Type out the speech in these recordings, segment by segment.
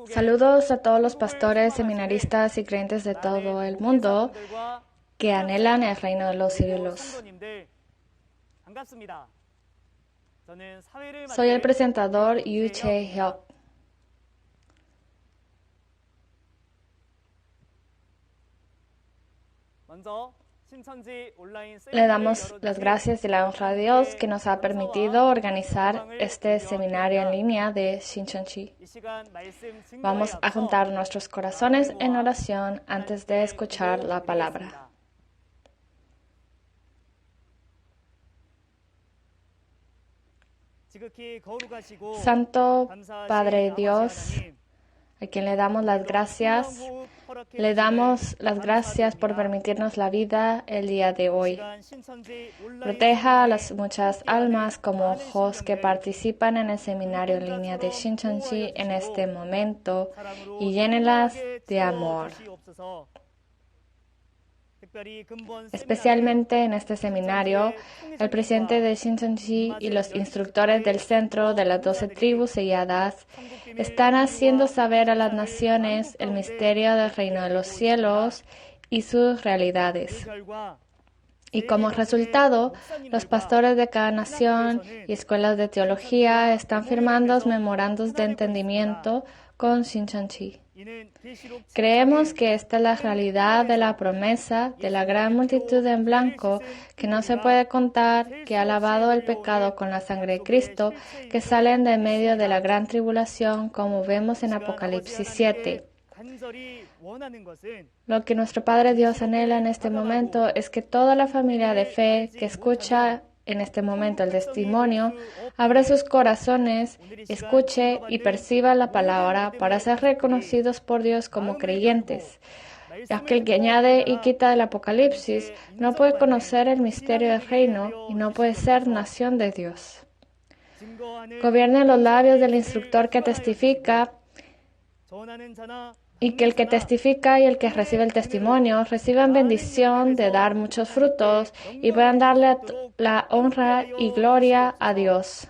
Saludos a todos los pastores, seminaristas y creyentes de todo el mundo que anhelan el reino de los cielos. Soy el presentador Yu Chae-hyuk. Le damos las gracias y la honra a Dios que nos ha permitido organizar este seminario en línea de Shincheonji. Vamos a juntar nuestros corazones en oración antes de escuchar la palabra. Santo Padre Dios, a quien le damos las gracias, por permitirnos la vida el día de hoy. Proteja a las muchas almas como ojos que participan en el seminario en línea de Shincheonji en este momento y llénelas de amor. Especialmente en este seminario, el presidente de Shincheonji y los instructores del centro de las 12 tribus selladas están haciendo saber a las naciones el misterio del reino de los cielos y sus realidades. Y como resultado, los pastores de cada nación y escuelas de teología están firmando memorandos de entendimiento con Shincheonji. Creemos que esta es la realidad de la promesa de la gran multitud en blanco que no se puede contar, que ha lavado el pecado con la sangre de Cristo, que salen de medio de la gran tribulación, como vemos en Apocalipsis 7. Lo que nuestro Padre Dios anhela en este momento es que toda la familia de fe que escucha en este momento el testimonio, abra sus corazones, escuche y perciba la palabra para ser reconocidos por Dios como creyentes. Ya que el que añade y quita del Apocalipsis no puede conocer el misterio del reino y no puede ser nación de Dios. Gobierne los labios del instructor que testifica y que el que testifica y el que recibe el testimonio reciban bendición de dar muchos frutos y puedan darle la honra y gloria a Dios.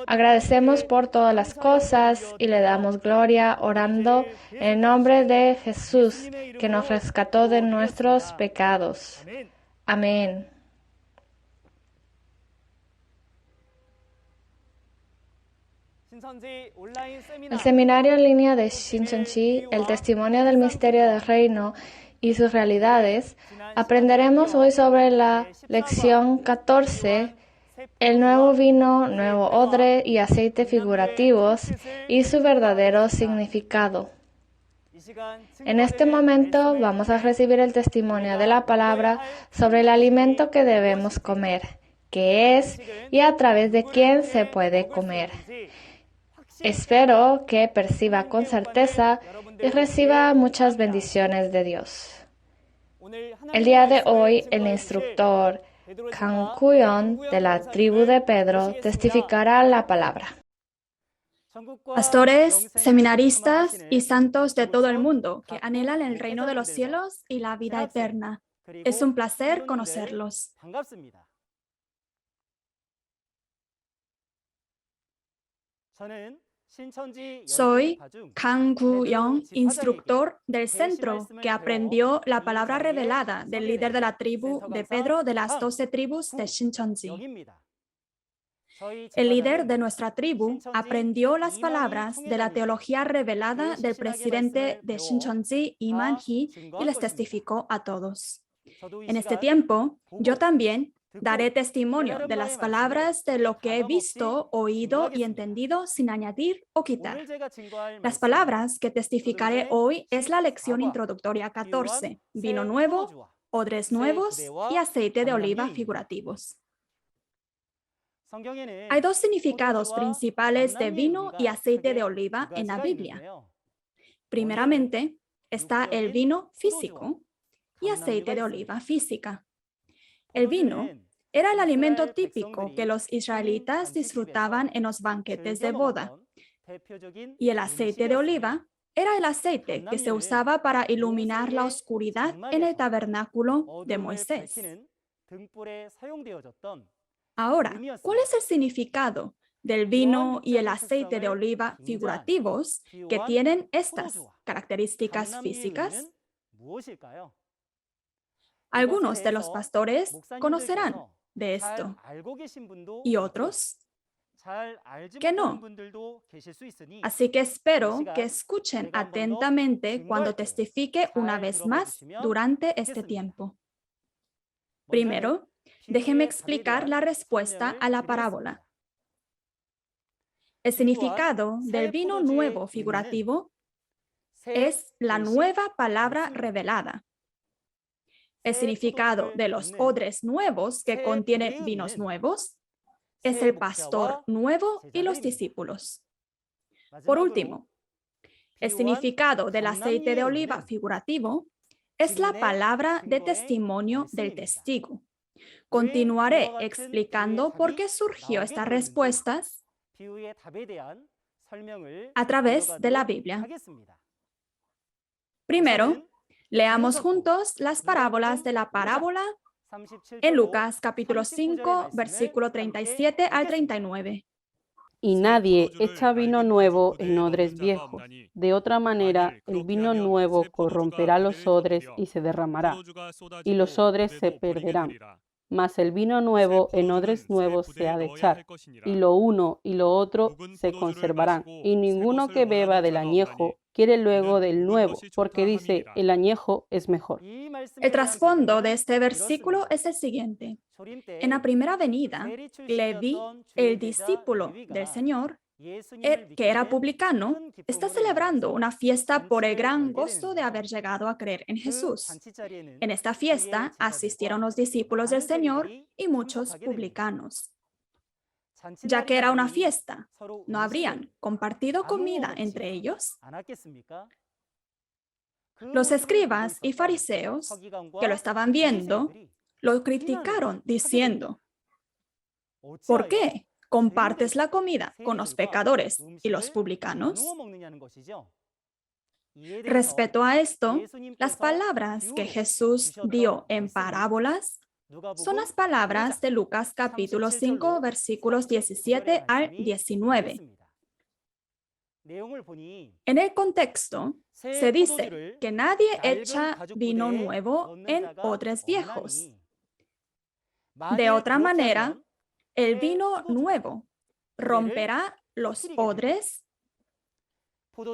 Agradecemos por todas las cosas y le damos gloria orando en nombre de Jesús, que nos rescató de nuestros pecados. Amén. El seminario en línea de Shincheonji, el testimonio del misterio del reino y sus realidades, aprenderemos hoy sobre la lección 14, el nuevo vino, nuevo odre y aceite figurativos y su verdadero significado. En este momento vamos a recibir el testimonio de la palabra sobre el alimento que debemos comer, qué es y a través de quién se puede comer. Espero que perciba con certeza y reciba muchas bendiciones de Dios. El día de hoy, el instructor Kang Kuyon de la tribu de Pedro testificará la palabra. Pastores, seminaristas y santos de todo el mundo que anhelan el reino de los cielos y la vida eterna. Es un placer conocerlos. Soy Kang Gu-young, instructor del centro que aprendió la palabra revelada del líder de la tribu de Pedro de las 12 tribus de Shincheonji. El líder de nuestra tribu aprendió las palabras de la teología revelada del presidente de Shincheonji, Lee Man-hee, y les testificó a todos. En este tiempo, yo también daré testimonio de las palabras de lo que he visto, oído y entendido sin añadir o quitar. Las palabras que testificaré hoy es la lección introductoria 14, vino nuevo, odres nuevos y aceite de oliva figurativos. Hay dos significados principales de vino y aceite de oliva en la Biblia. Primeramente, está el vino físico y aceite de oliva física. El vino era el alimento típico que los israelitas disfrutaban en los banquetes de boda, y el aceite de oliva era el aceite que se usaba para iluminar la oscuridad en el tabernáculo de Moisés. Ahora, ¿cuál es el significado del vino y el aceite de oliva figurativos que tienen estas características físicas? Algunos de los pastores conocerán de esto y otros que no. Así que espero que escuchen atentamente cuando testifique una vez más durante este tiempo. Primero, déjeme explicar la respuesta a la parábola. El significado del vino nuevo figurativo es la nueva palabra revelada. El significado de los odres nuevos que contienen vinos nuevos es el pastor nuevo y los discípulos. Por último, el significado del aceite de oliva figurativo es la palabra de testimonio del testigo. Continuaré explicando por qué surgió estas respuestas a través de la Biblia. Primero, leamos juntos las parábolas de la parábola en Lucas capítulo 5, versículo 37 al 39. Y nadie echa vino nuevo en odres viejos. De otra manera, el vino nuevo corromperá los odres y se derramará, y los odres se perderán. Mas el vino nuevo en odres nuevos se ha de echar, y lo uno y lo otro se conservarán. Y ninguno que beba del añejo quiere luego del nuevo, porque dice, el añejo es mejor. El trasfondo de este versículo es el siguiente. En la primera venida, Leví, el discípulo del Señor, que era publicano, está celebrando una fiesta por el gran gozo de haber llegado a creer en Jesús. En esta fiesta asistieron los discípulos del Señor y muchos publicanos. Ya que era una fiesta, ¿no habrían compartido comida entre ellos? Los escribas y fariseos que lo estaban viendo, lo criticaron diciendo, ¿por qué compartes la comida con los pecadores y los publicanos? Respecto a esto, las palabras que Jesús dio en parábolas son las palabras de Lucas capítulo 5, versículos 17 al 19. En el contexto, se dice que nadie echa vino nuevo en odres viejos. De otra manera, el vino nuevo romperá los odres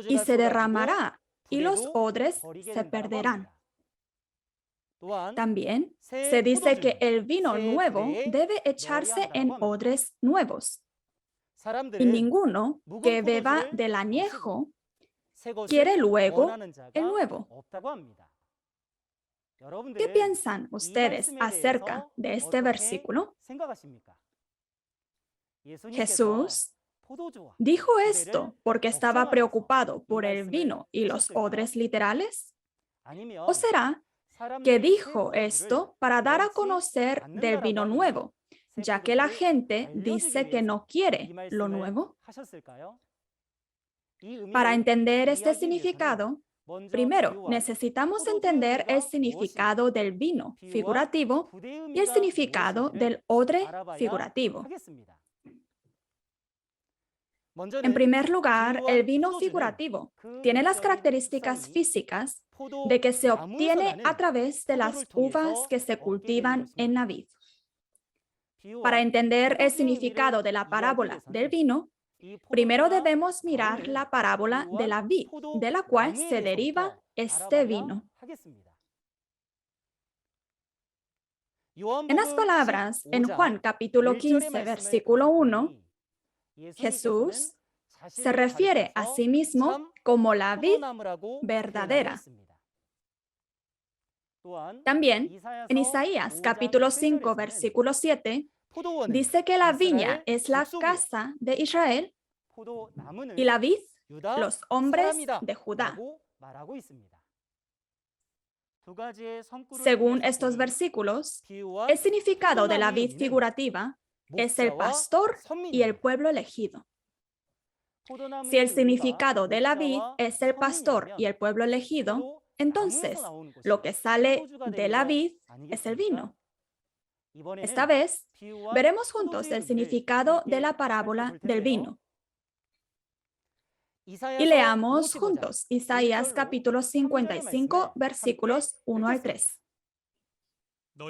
y se derramará, y los odres se perderán. También se dice que el vino nuevo debe echarse en odres nuevos. Y ninguno que beba del añejo quiere luego el nuevo. ¿Qué piensan ustedes acerca de este versículo? Jesús dijo esto porque estaba preocupado por el vino y los odres literales. ¿O será que dijo esto para dar a conocer del vino nuevo, ya que la gente dice que no quiere lo nuevo? Para entender este significado, primero necesitamos entender el significado del vino figurativo y el significado del odre figurativo. En primer lugar, el vino figurativo tiene las características físicas de que se obtiene a través de las uvas que se cultivan en la vid. Para entender el significado de la parábola del vino, primero debemos mirar la parábola de la vid, de la cual se deriva este vino. En las palabras, en Juan capítulo 15, versículo 1, Jesús se refiere a sí mismo como la vid verdadera. También, en Isaías capítulo 5, versículo 7, dice que la viña es la casa de Israel y la vid, los hombres de Judá. Según estos versículos, el significado de la vid figurativa es el pastor y el pueblo elegido. Si el significado de la vid es el pastor y el pueblo elegido, entonces lo que sale de la vid es el vino. Esta vez, veremos juntos el significado de la parábola del vino. Y leamos juntos Isaías capítulo 55, versículos 1 al 3.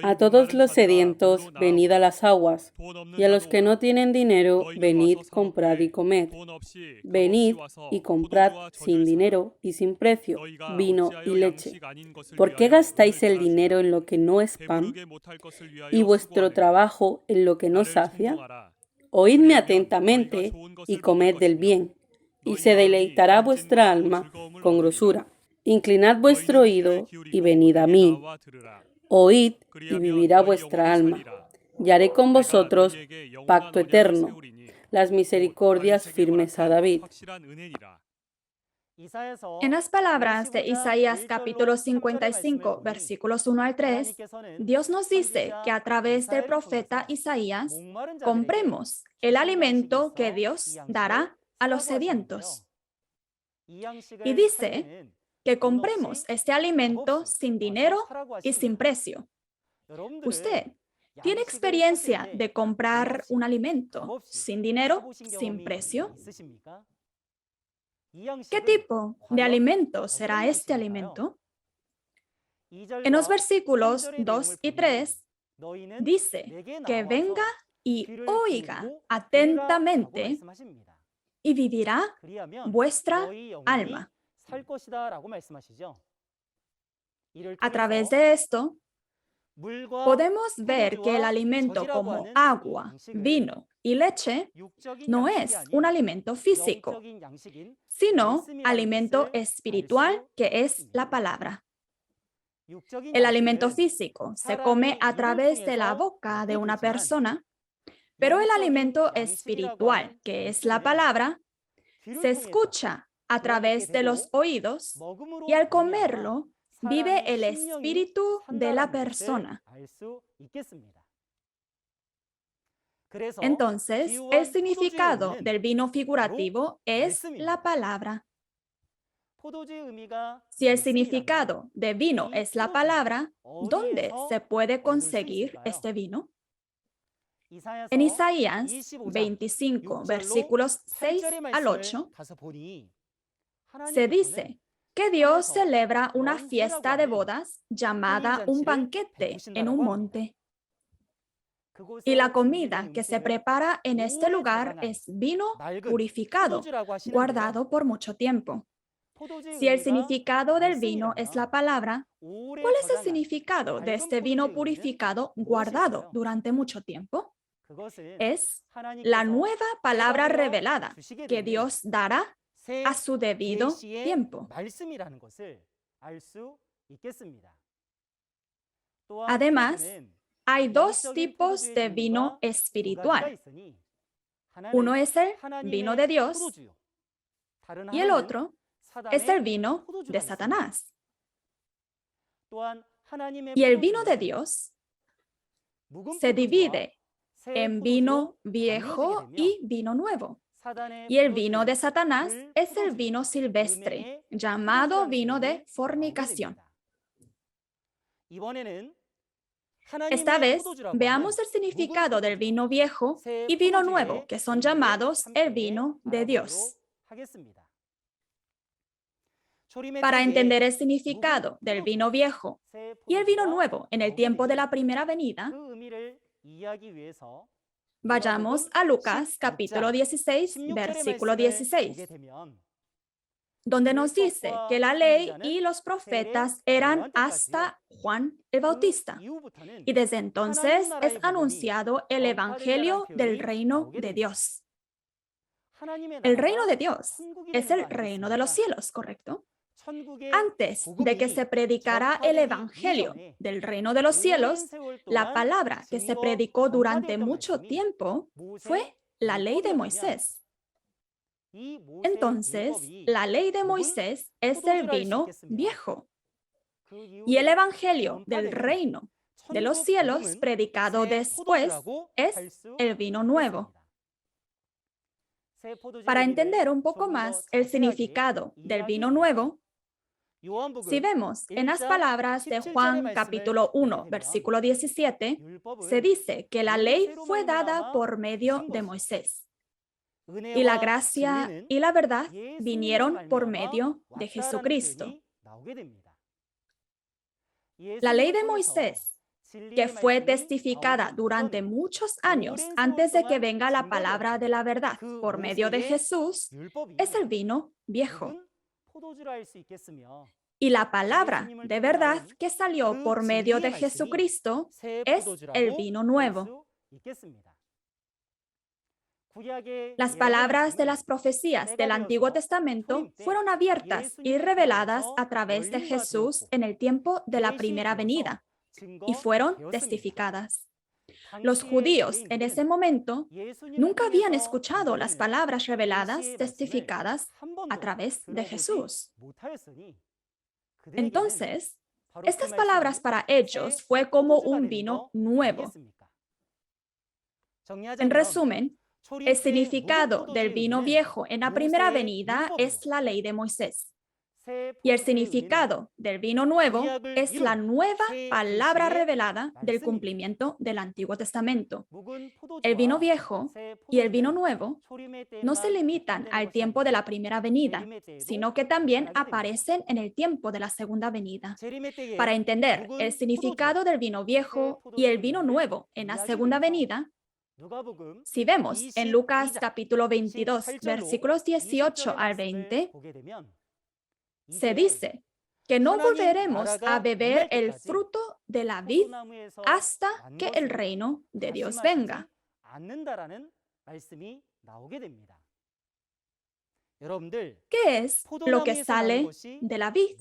A todos los sedientos, venid a las aguas, y a los que no tienen dinero, venid, comprad y comed. Venid y comprad sin dinero y sin precio, vino y leche. ¿Por qué gastáis el dinero en lo que no es pan, y vuestro trabajo en lo que no sacia? Oídme atentamente y comed del bien, y se deleitará vuestra alma con grosura. Inclinad vuestro oído y venid a mí. Oíd y vivirá vuestra alma, y haré con vosotros pacto eterno, las misericordias firmes a David. En las palabras de Isaías capítulo 55, versículos 1 al 3, Dios nos dice que a través del profeta Isaías compremos el alimento que Dios dará a los sedientos. Y dice que compremos este alimento sin dinero y sin precio. ¿Usted tiene experiencia de comprar un alimento sin dinero, sin precio? ¿Qué tipo de alimento será este alimento? En los versículos 2 y 3 dice que venga y oiga atentamente y vivirá vuestra alma. A través de esto, podemos ver que el alimento como agua, vino y leche no es un alimento físico, sino alimento espiritual que es la palabra. El alimento físico se come a través de la boca de una persona, pero el alimento espiritual, que es la palabra, se escucha a través de los oídos y al comerlo vive el espíritu de la persona. Entonces, el significado del vino figurativo es la palabra. Si el significado de vino es la palabra, ¿dónde se puede conseguir este vino? En Isaías 25, versículos 6 al 8, se dice que Dios celebra una fiesta de bodas llamada un banquete en un monte. Y la comida que se prepara en este lugar es vino purificado, guardado por mucho tiempo. Si el significado del vino es la palabra, ¿cuál es el significado de este vino purificado guardado durante mucho tiempo? Es la nueva palabra revelada que Dios dará a su debido tiempo. Además, hay dos tipos de vino espiritual. Uno es el vino de Dios y el otro es el vino de Satanás. Y el vino de Dios se divide en vino viejo y vino nuevo. Y el vino de Satanás es el vino silvestre, llamado vino de fornicación. Esta vez, veamos el significado del vino viejo y vino nuevo, que son llamados el vino de Dios. Para entender el significado del vino viejo y el vino nuevo en el tiempo de la primera venida, vayamos a Lucas capítulo 16, versículo 16, donde nos dice que la ley y los profetas eran hasta Juan el Bautista. Y desde entonces es anunciado el evangelio del reino de Dios. El reino de Dios es el reino de los cielos, ¿correcto? Antes de que se predicara el evangelio del reino de los cielos, la palabra que se predicó durante mucho tiempo fue la ley de Moisés. Entonces, la ley de Moisés es el vino viejo y el evangelio del reino de los cielos predicado después es el vino nuevo. Para entender un poco más el significado del vino nuevo, Si vemos en las palabras de Juan capítulo 1, versículo 17, se dice que la ley fue dada por medio de Moisés y la gracia y la verdad vinieron por medio de Jesucristo. La ley de Moisés, que fue testificada durante muchos años antes de que venga la palabra de la verdad por medio de Jesús, es el vino viejo. Y la palabra de verdad que salió por medio de Jesucristo es el vino nuevo. Las palabras de las profecías del Antiguo Testamento fueron abiertas y reveladas a través de Jesús en el tiempo de la primera venida y fueron testificadas. Los judíos en ese momento nunca habían escuchado las palabras reveladas, testificadas a través de Jesús. Entonces, estas palabras para ellos fue como un vino nuevo. En resumen, el significado del vino viejo en la primera venida es la ley de Moisés. Y el significado del vino nuevo es la nueva palabra revelada del cumplimiento del Antiguo Testamento. El vino viejo y el vino nuevo no se limitan al tiempo de la primera venida, sino que también aparecen en el tiempo de la segunda venida. Para entender el significado del vino viejo y el vino nuevo en la segunda venida, si vemos en Lucas capítulo 22, versículos 18 al 20, se dice que no volveremos a beber el fruto de la vid hasta que el reino de Dios venga. ¿Qué es lo que sale de la vid?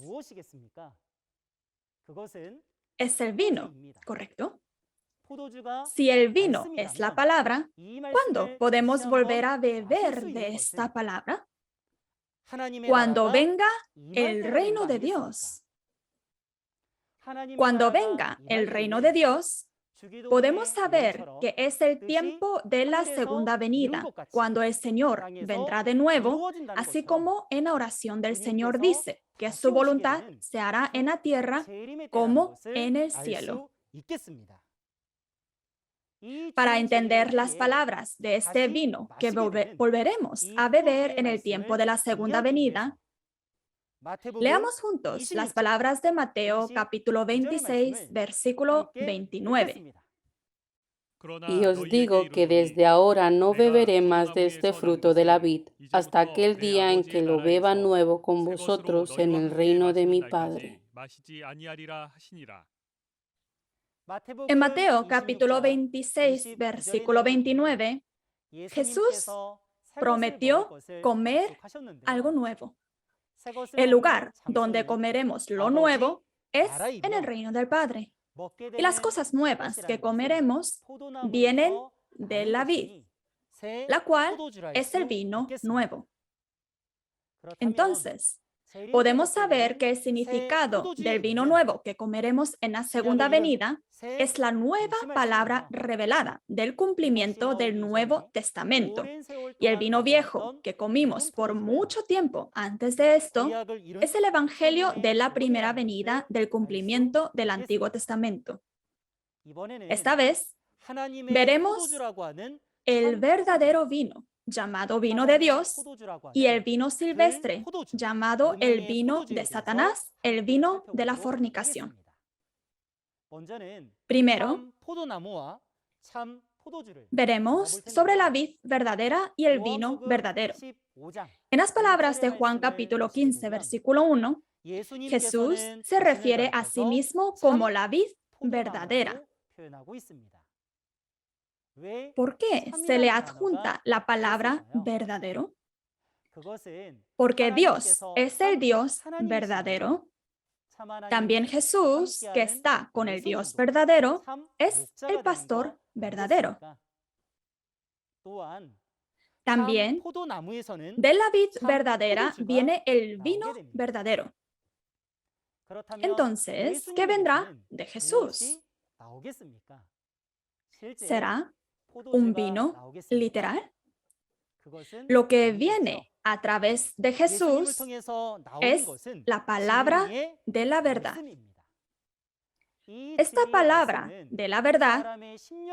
Es el vino, ¿correcto? Si el vino es la palabra, ¿cuándo podemos volver a beber de esta palabra? Cuando venga el reino de Dios. Cuando venga el reino de Dios, podemos saber que es el tiempo de la segunda venida, cuando el Señor vendrá de nuevo, así como en la oración del Señor dice que su voluntad se hará en la tierra como en el cielo. Para entender las palabras de este vino que volveremos a beber en el tiempo de la segunda venida, leamos juntos las palabras de Mateo capítulo 26, versículo 29. Y os digo que desde ahora no beberé más de este fruto de la vid, hasta aquel día en que lo beba nuevo con vosotros en el reino de mi Padre. En Mateo capítulo 26, versículo 29, Jesús prometió comer algo nuevo. El lugar donde comeremos lo nuevo es en el reino del Padre. Y las cosas nuevas que comeremos vienen de la vid, la cual es el vino nuevo. Entonces, podemos saber que el significado del vino nuevo que comeremos en la segunda venida es la nueva palabra revelada del cumplimiento del Nuevo Testamento. Y el vino viejo que comimos por mucho tiempo antes de esto es el evangelio de la primera venida del cumplimiento del Antiguo Testamento. Esta vez veremos el verdadero vino, llamado vino de Dios, y el vino silvestre, llamado el vino de Satanás, el vino de la fornicación. Primero, veremos sobre la vid verdadera y el vino verdadero. En las palabras de Juan capítulo 15, versículo 1, Jesús se refiere a sí mismo como la vid verdadera. ¿Por qué se le adjunta la palabra verdadero? Porque Dios es el Dios verdadero. También Jesús, que está con el Dios verdadero, es el pastor verdadero. También de la vid verdadera viene el vino verdadero. Entonces, ¿qué vendrá de Jesús? ¿Será un vino literal? Lo que viene a través de Jesús es la palabra de la verdad. Esta palabra de la verdad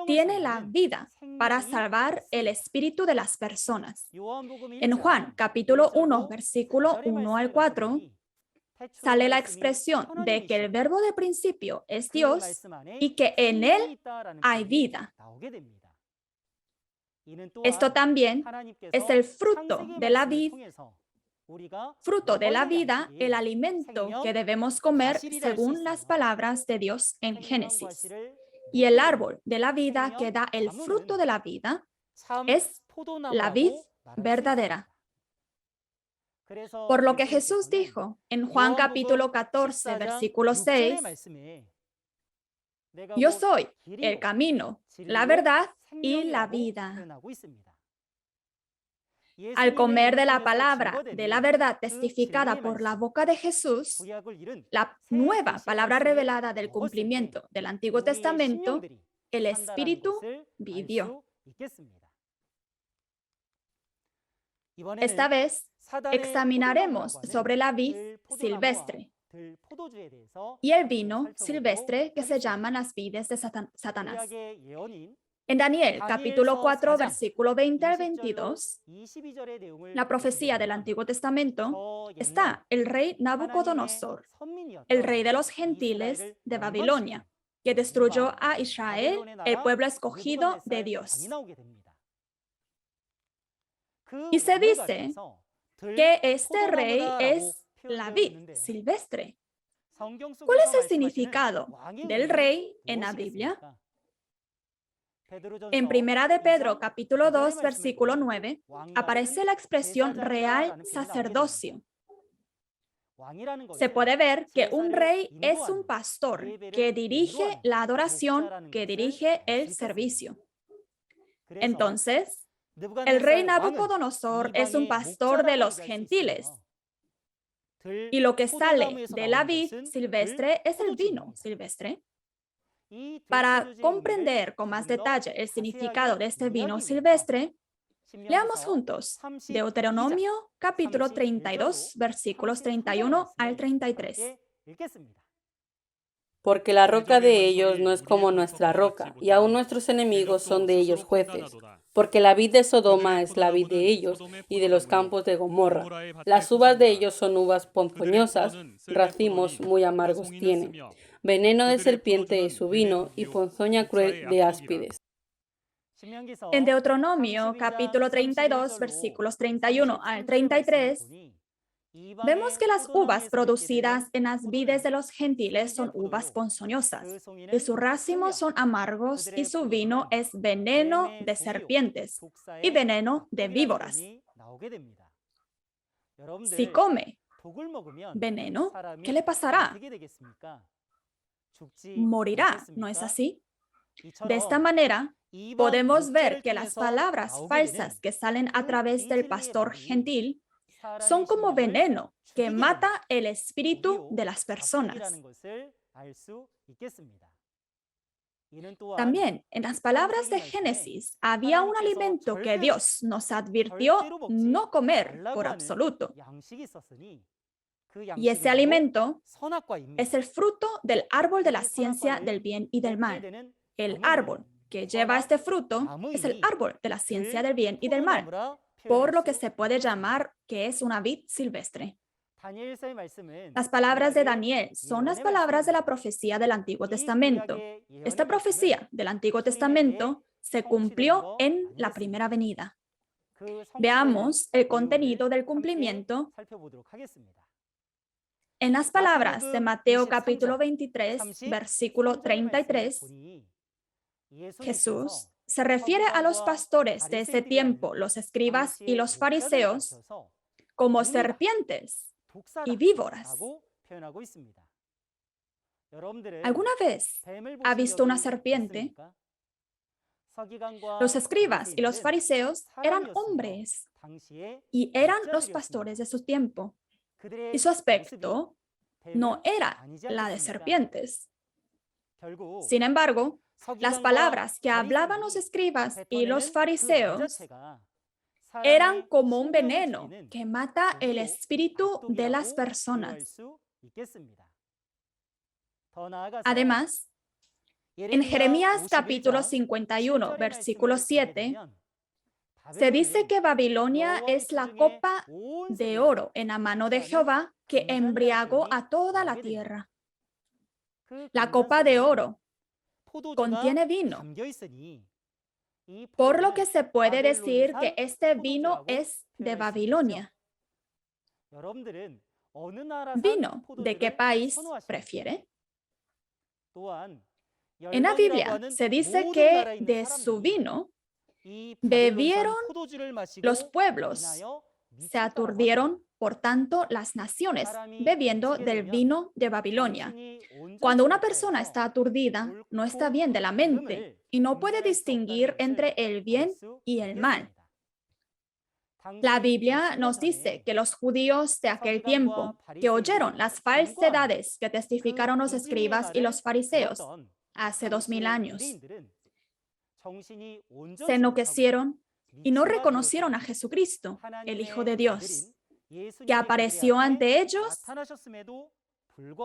tiene la vida para salvar el espíritu de las personas. En Juan capítulo 1, versículo 1 al 4, sale la expresión de que el verbo de principio es Dios y que en él hay vida. Esto también es el fruto de la vid, fruto de la vida, el alimento que debemos comer según las palabras de Dios en Génesis. Y el árbol de la vida que da el fruto de la vida es la vid verdadera. Por lo que Jesús dijo en Juan capítulo 14, versículo 6, yo soy el camino, la verdad y la vida. Al comer de la palabra de la verdad testificada por la boca de Jesús, la nueva palabra revelada del cumplimiento del Antiguo Testamento, el Espíritu vivió. Esta vez examinaremos sobre la vid silvestre y el vino silvestre que se llaman las vides de Satanás. En Daniel capítulo 4, versículo 20 al 22, la profecía del Antiguo Testamento, está el rey Nabucodonosor, el rey de los gentiles de Babilonia, que destruyó a Israel, el pueblo escogido de Dios. Y se dice que este rey es la vid silvestre. ¿Cuál es el significado del rey en la Biblia? En Primera de Pedro, capítulo 2, versículo 9, aparece la expresión real sacerdocio. Se puede ver que un rey es un pastor que dirige la adoración, que dirige el servicio. Entonces, el rey Nabucodonosor es un pastor de los gentiles. Y lo que sale de la vid silvestre es el vino silvestre. Para comprender con más detalle el significado de este vino silvestre, leamos juntos Deuteronomio capítulo 32, versículos 31 al 33. Porque la roca de ellos no es como nuestra roca, y aún nuestros enemigos son de ellos jueces. Porque la vid de Sodoma es la vid de ellos, y de los campos de Gomorra. Las uvas de ellos son uvas ponzoñosas, racimos muy amargos tienen. Veneno de serpiente es su vino, y ponzoña cruel de áspides. En Deuteronomio capítulo 32, versículos 31 al 33, vemos que las uvas producidas en las vides de los gentiles son uvas ponzoñosas, y sus racimos son amargos, y su vino es veneno de serpientes y veneno de víboras. Si come veneno, ¿qué le pasará? Morirá, ¿no es así? De esta manera, podemos ver que las palabras falsas que salen a través del pastor gentil son como veneno que mata el espíritu de las personas. También en las palabras de Génesis había un alimento que Dios nos advirtió no comer por absoluto. Y ese alimento es el fruto del árbol de la ciencia del bien y del mal. El árbol que lleva este fruto es el árbol de la ciencia del bien y del mal, por lo que se puede llamar que es una vid silvestre. Las palabras de Daniel son las palabras de la profecía del Antiguo Testamento. Esta profecía del Antiguo Testamento se cumplió en la primera venida. Veamos el contenido del cumplimiento en las palabras de Mateo capítulo 23, versículo 33. Jesús se refiere a los pastores de ese tiempo, los escribas y los fariseos, como serpientes y víboras. ¿Alguna vez ha visto una serpiente? Los escribas y los fariseos eran hombres y eran los pastores de su tiempo. Y su aspecto no era la de serpientes. Sin embargo, las palabras que hablaban los escribas y los fariseos eran como un veneno que mata el espíritu de las personas. Además, en Jeremías capítulo 51, versículo 7, se dice que Babilonia es la copa de oro en la mano de Jehová que embriagó a toda la tierra. La copa de oro contiene vino, por lo que se puede decir que este vino es de Babilonia. ¿Vino de qué país prefiere? En la Biblia se dice que de su vino bebieron los pueblos, se aturdieron, por tanto, las naciones, bebiendo del vino de Babilonia. Cuando una persona está aturdida, no está bien de la mente y no puede distinguir entre el bien y el mal. La Biblia nos dice que los judíos de aquel tiempo, que oyeron las falsedades que testificaron los escribas y los fariseos hace 2000 años, se enloquecieron y no reconocieron a Jesucristo, el Hijo de Dios, que apareció ante ellos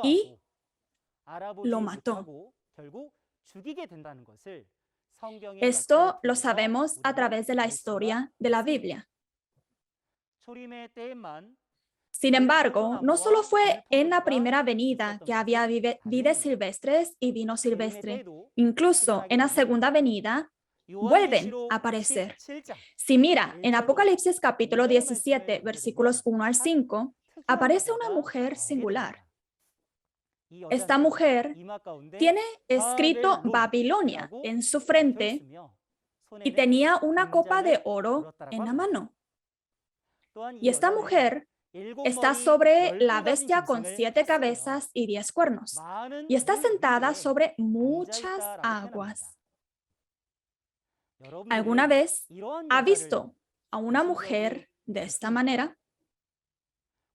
y lo mató. Esto lo sabemos a través de la historia de la Biblia. Sin embargo, no solo fue en la primera venida que había vides silvestres y vino silvestre. Incluso en la segunda venida vuelven a aparecer. Si mira, en Apocalipsis capítulo 17, versículos 1 al 5, aparece una mujer singular. Esta mujer tiene escrito Babilonia en su frente y tenía una copa de oro en la mano. Y esta mujer está sobre la bestia con 7 cabezas y 10 cuernos, y está sentada sobre muchas aguas. ¿Alguna vez ha visto a una mujer de esta manera?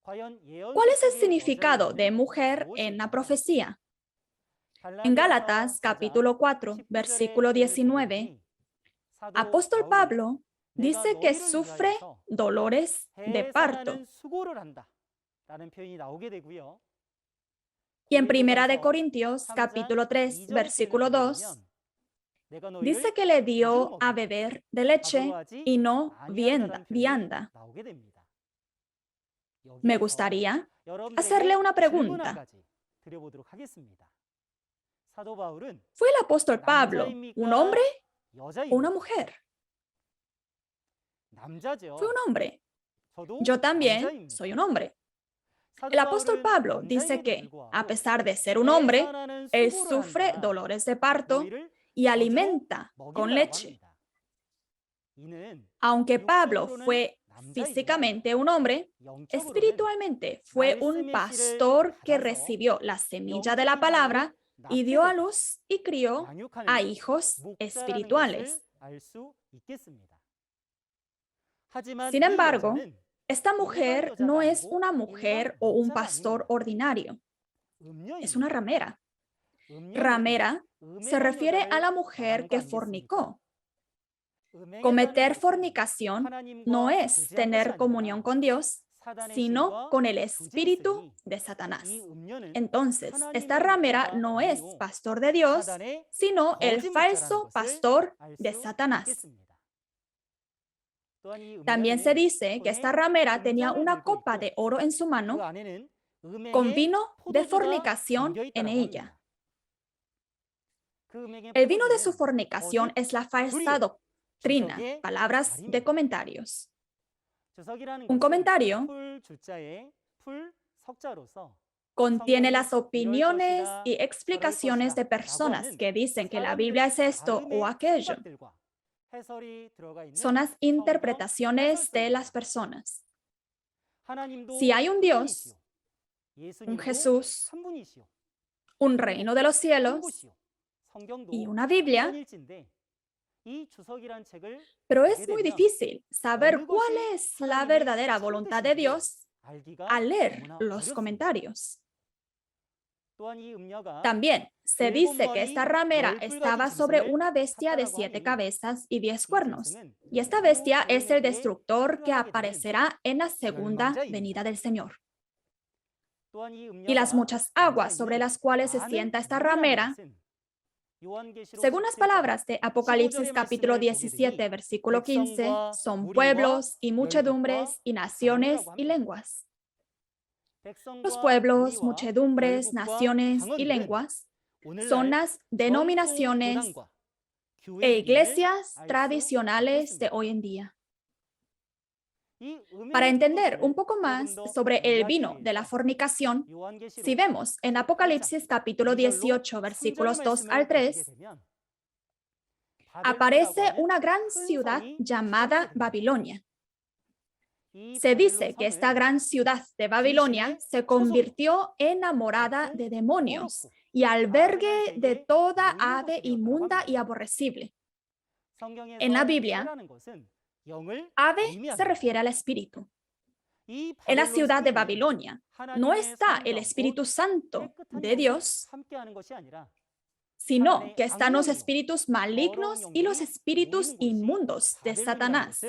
¿Cuál es el significado de mujer en la profecía? En Gálatas capítulo 4, versículo 19, apóstol Pablo dice que sufre dolores de parto. Y en Primera de Corintios capítulo 3, versículo 2, dice que le dio a beber de leche y no vianda. Me gustaría hacerle una pregunta. ¿Fue el apóstol Pablo un hombre o una mujer? Fue un hombre. Yo también soy un hombre. El apóstol Pablo dice que, a pesar de ser un hombre, él sufre dolores de parto y alimenta con leche. Aunque Pablo fue físicamente un hombre, espiritualmente fue un pastor que recibió la semilla de la palabra y dio a luz y crió a hijos espirituales. Sin embargo, esta mujer no es una mujer o un pastor ordinario, es una ramera. Ramera se refiere a la mujer que fornicó. Cometer fornicación no es tener comunión con Dios, sino con el espíritu de Satanás. Entonces, esta ramera no es pastor de Dios, sino el falso pastor de Satanás. También se dice que esta ramera tenía una copa de oro en su mano con vino de fornicación en ella. El vino de su fornicación es la falsa doctrina, palabras de comentarios. Un comentario contiene las opiniones y explicaciones de personas que dicen que la Biblia es esto o aquello. Son las interpretaciones de las personas. Si hay un Dios, un Jesús, un reino de los cielos y una Biblia, pero es muy difícil saber cuál es la verdadera voluntad de Dios al leer los comentarios. También se dice que esta ramera estaba sobre una bestia de 7 cabezas y 10 cuernos. Y esta bestia es el destructor que aparecerá en la segunda venida del Señor. Y las muchas aguas sobre las cuales se sienta esta ramera, según las palabras de Apocalipsis capítulo 17, versículo 15, son pueblos y muchedumbres y naciones y lenguas. Los pueblos, muchedumbres, naciones y lenguas son las denominaciones e iglesias tradicionales de hoy en día. Para entender un poco más sobre el vino de la fornicación, si vemos en Apocalipsis capítulo 18, versículos 2 al 3, aparece una gran ciudad llamada Babilonia. Se dice que esta gran ciudad de Babilonia se convirtió en la morada de demonios y albergue de toda ave inmunda y aborrecible. En la Biblia, ave se refiere al espíritu. En la ciudad de Babilonia no está el Espíritu Santo de Dios, sino que están los espíritus malignos y los espíritus inmundos de Satanás.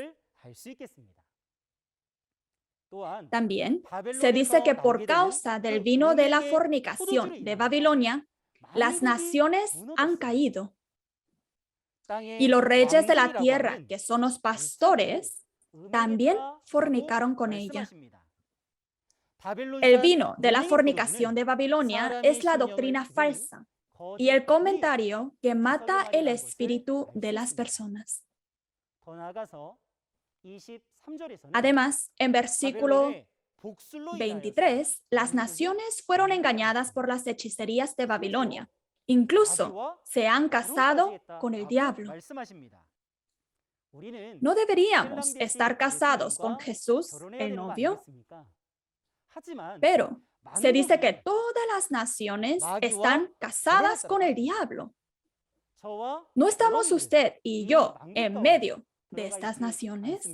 También se dice que por causa del vino de la fornicación de Babilonia, las naciones han caído. Y los reyes de la tierra, que son los pastores, también fornicaron con ella. El vino de la fornicación de Babilonia es la doctrina falsa y el comentario que mata el espíritu de las personas. Además, en versículo 23, las naciones fueron engañadas por las hechicerías de Babilonia. Incluso se han casado con el diablo. ¿No deberíamos estar casados con Jesús, el novio? Pero se dice que todas las naciones están casadas con el diablo. ¿No estamos usted y yo en medio de estas naciones?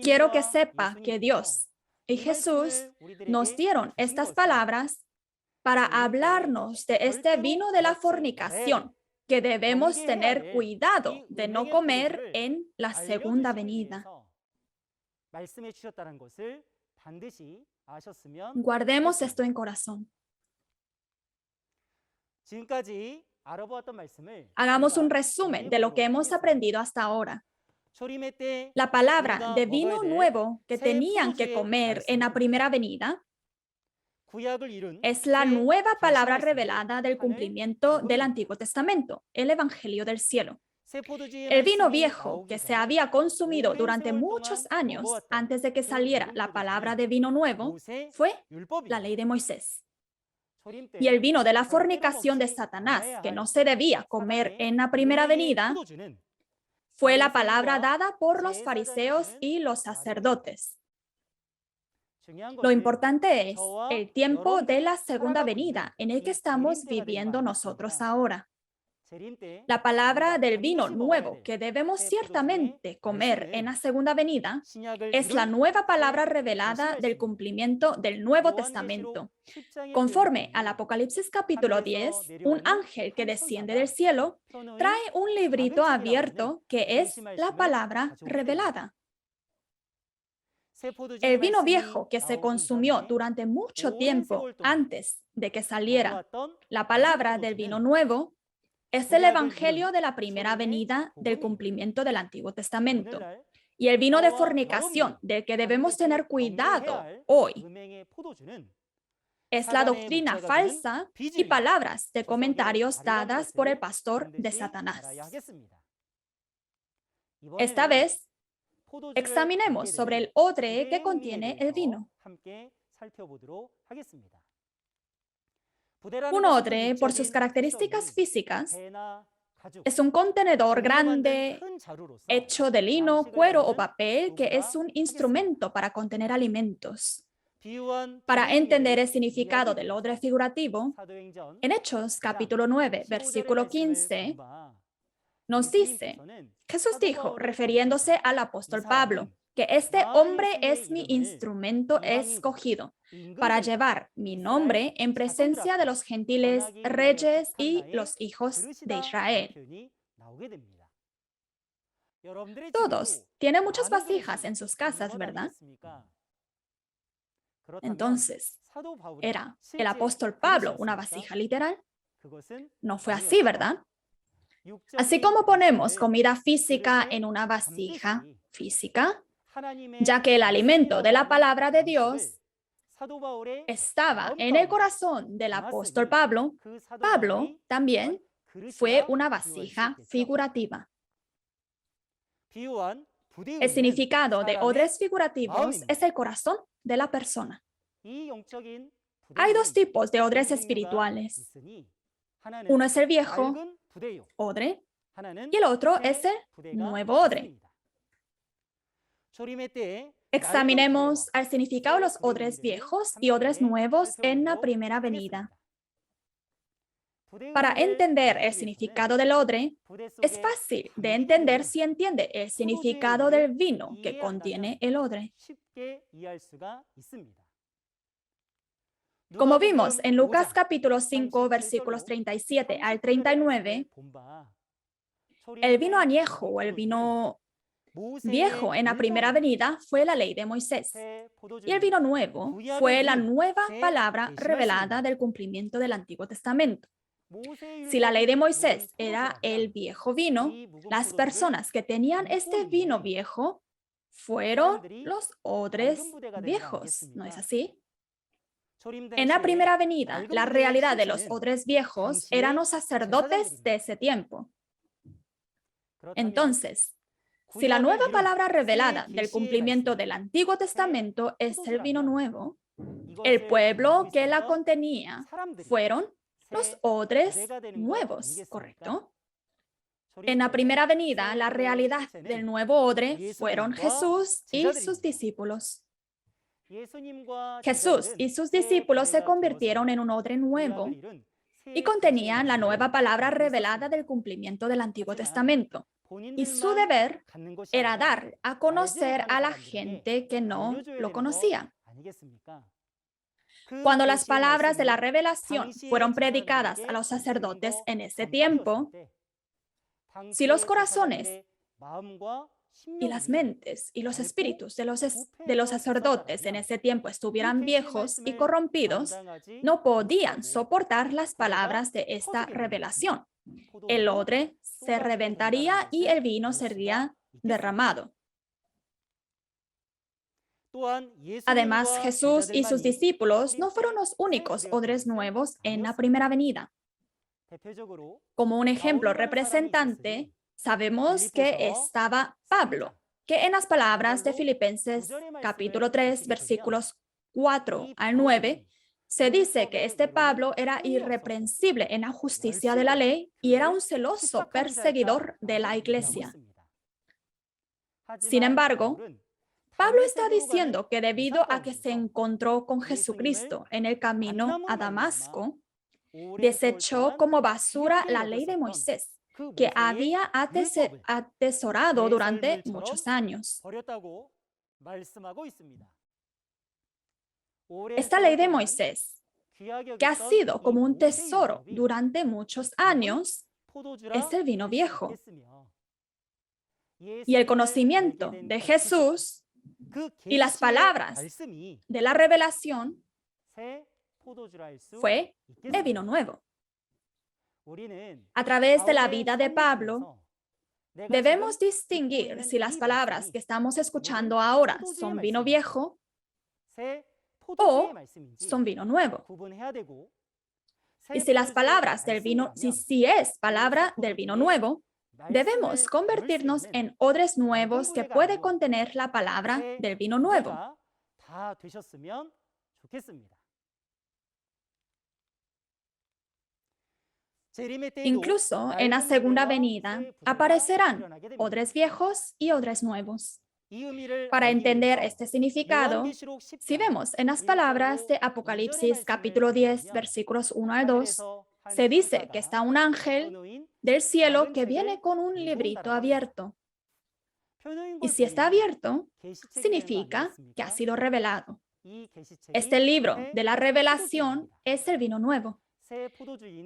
Quiero que sepa que Dios y Jesús nos dieron estas palabras para hablarnos de este vino de la fornicación que debemos tener cuidado de no comer en la segunda venida. Guardemos esto en corazón. Hagamos un resumen de lo que hemos aprendido hasta ahora. La palabra de vino nuevo que tenían que comer en la primera venida es la nueva palabra revelada del cumplimiento del Antiguo Testamento, el Evangelio del cielo. El vino viejo que se había consumido durante muchos años antes de que saliera la palabra de vino nuevo fue la ley de Moisés. Y el vino de la fornicación de Satanás, que no se debía comer en la primera venida, fue la palabra dada por los fariseos y los sacerdotes. Lo importante es el tiempo de la segunda venida en el que estamos viviendo nosotros ahora. La palabra del vino nuevo que debemos ciertamente comer en la segunda venida es la nueva palabra revelada del cumplimiento del Nuevo Testamento. Conforme al Apocalipsis capítulo 10, un ángel que desciende del cielo trae un librito abierto que es la palabra revelada. El vino viejo que se consumió durante mucho tiempo antes de que saliera la palabra del vino nuevo es el evangelio de la primera venida del cumplimiento del Antiguo Testamento. Y el vino de fornicación del que debemos tener cuidado hoy es la doctrina falsa y palabras de comentarios dadas por el pastor de Satanás. Esta vez, examinemos sobre el odre que contiene el vino. Un odre, por sus características físicas, es un contenedor grande, hecho de lino, cuero o papel, que es un instrumento para contener alimentos. Para entender el significado del odre figurativo, en Hechos capítulo 9, versículo 15, nos dice, Jesús dijo, refiriéndose al apóstol Pablo, que este hombre es mi instrumento escogido para llevar mi nombre en presencia de los gentiles, reyes y los hijos de Israel. Todos tienen muchas vasijas en sus casas, ¿verdad? Entonces, ¿era el apóstol Pablo una vasija literal? No fue así, ¿verdad? Así como ponemos comida física en una vasija física, ya que el alimento de la palabra de Dios estaba en el corazón del apóstol Pablo, Pablo también fue una vasija figurativa. El significado de odres figurativos es el corazón de la persona. Hay dos tipos de odres espirituales. Uno es el viejo odre y el otro es el nuevo odre. Examinemos el significado de los odres viejos y odres nuevos en la primera venida. Para entender el significado del odre, es fácil de entender si entiende el significado del vino que contiene el odre. Como vimos en Lucas capítulo 5, versículos 37 al 39, el vino añejo o el vino viejo en la primera venida fue la ley de Moisés, y el vino nuevo fue la nueva palabra revelada del cumplimiento del Antiguo Testamento. Si la ley de Moisés era el viejo vino, las personas que tenían este vino viejo fueron los odres viejos, ¿no es así? En la primera venida, la realidad de los odres viejos eran los sacerdotes de ese tiempo. Entonces, si la nueva palabra revelada del cumplimiento del Antiguo Testamento es el vino nuevo, el pueblo que la contenía fueron los odres nuevos, ¿correcto? En la primera venida, la realidad del nuevo odre fueron Jesús y sus discípulos. Jesús y sus discípulos se convirtieron en un odre nuevo y contenían la nueva palabra revelada del cumplimiento del Antiguo Testamento. Y su deber era dar a conocer a la gente que no lo conocía. Cuando las palabras de la revelación fueron predicadas a los sacerdotes en ese tiempo, si los corazones y las mentes y los espíritus de los sacerdotes en ese tiempo estuvieran viejos y corrompidos, no podían soportar las palabras de esta revelación. El odre se reventaría y el vino sería derramado. Además, Jesús y sus discípulos no fueron los únicos odres nuevos en la primera venida. Como un ejemplo representante, sabemos que estaba Pablo, que en las palabras de Filipenses capítulo 3, versículos 4 al 9, se dice que este Pablo era irreprensible en la justicia de la ley y era un celoso perseguidor de la iglesia. Sin embargo, Pablo está diciendo que debido a que se encontró con Jesucristo en el camino a Damasco, desechó como basura la ley de Moisés, que había atesorado durante muchos años. Esta ley de Moisés, que ha sido como un tesoro durante muchos años, es el vino viejo. Y el conocimiento de Jesús y las palabras de la revelación fue el vino nuevo. A través de la vida de Pablo, debemos distinguir si las palabras que estamos escuchando ahora son vino viejo o son vino nuevo. Y si las palabras del vino, si es palabra del vino nuevo, debemos convertirnos en odres nuevos que puede contener la palabra del vino nuevo. Incluso en la segunda venida aparecerán odres viejos y odres nuevos. Para entender este significado, si vemos en las palabras de Apocalipsis capítulo 10, versículos 1 al 2, se dice que está un ángel del cielo que viene con un librito abierto. Y si está abierto, significa que ha sido revelado. Este libro de la revelación es el vino nuevo.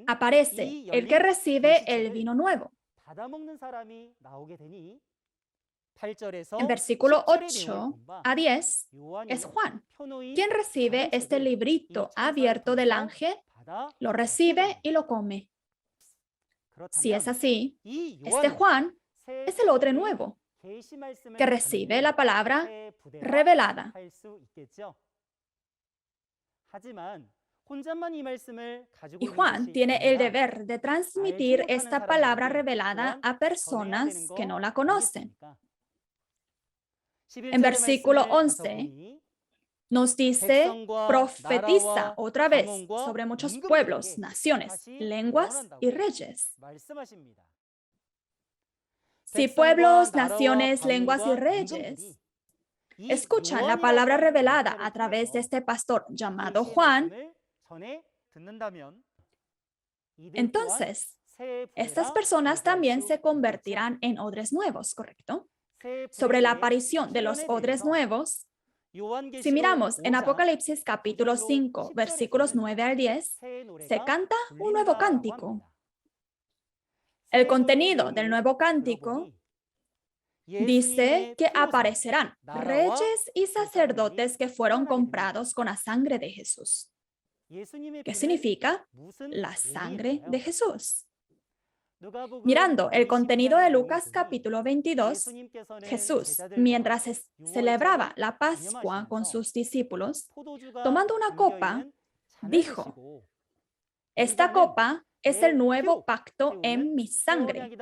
Aparece el que recibe el vino nuevo. En versículo 8 a 10 es Juan, quien recibe este librito abierto del ángel, lo recibe y lo come. Si es así, este Juan es el odre nuevo, que recibe la palabra revelada. Y Juan tiene el deber de transmitir esta palabra revelada a personas que no la conocen. En versículo 11 nos dice, profetiza otra vez sobre muchos pueblos, naciones, lenguas y reyes. Si pueblos, naciones, lenguas y reyes escuchan la palabra revelada a través de este pastor llamado Juan, entonces estas personas también se convertirán en odres nuevos, ¿correcto? Sobre la aparición de los odres nuevos, si miramos en Apocalipsis capítulo 5, versículos 9 al 10, se canta un nuevo cántico. El contenido del nuevo cántico dice que aparecerán reyes y sacerdotes que fueron comprados con la sangre de Jesús. ¿Qué significa la sangre de Jesús? Mirando el contenido de Lucas capítulo 22, Jesús, mientras celebraba la Pascua con sus discípulos, tomando una copa, dijo, esta copa es el nuevo pacto en mi sangre.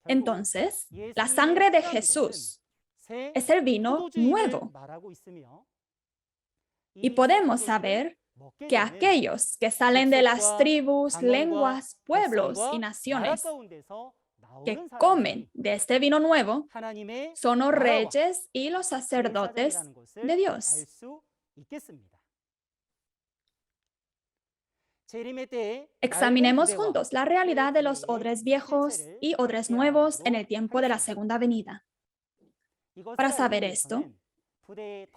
Entonces, la sangre de Jesús es el vino nuevo. Y podemos saber que aquellos que salen de las tribus, lenguas, pueblos y naciones que comen de este vino nuevo son los reyes y los sacerdotes de Dios. Examinemos juntos la realidad de los odres viejos y odres nuevos en el tiempo de la segunda venida. Para saber esto,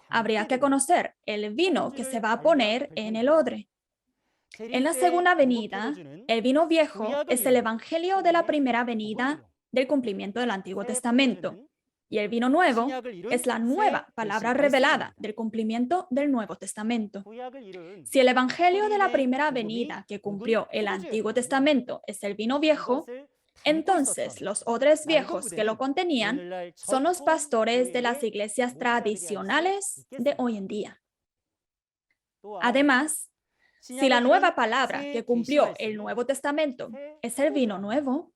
habría que conocer el vino que se va a poner en el odre. En la segunda venida, el vino viejo es el evangelio de la primera venida del cumplimiento del Antiguo Testamento. Y el vino nuevo es la nueva palabra revelada del cumplimiento del Nuevo Testamento. Si el evangelio de la primera venida que cumplió el Antiguo Testamento es el vino viejo, entonces los odres viejos que lo contenían son los pastores de las iglesias tradicionales de hoy en día. Además, si la nueva palabra que cumplió el Nuevo Testamento es el vino nuevo,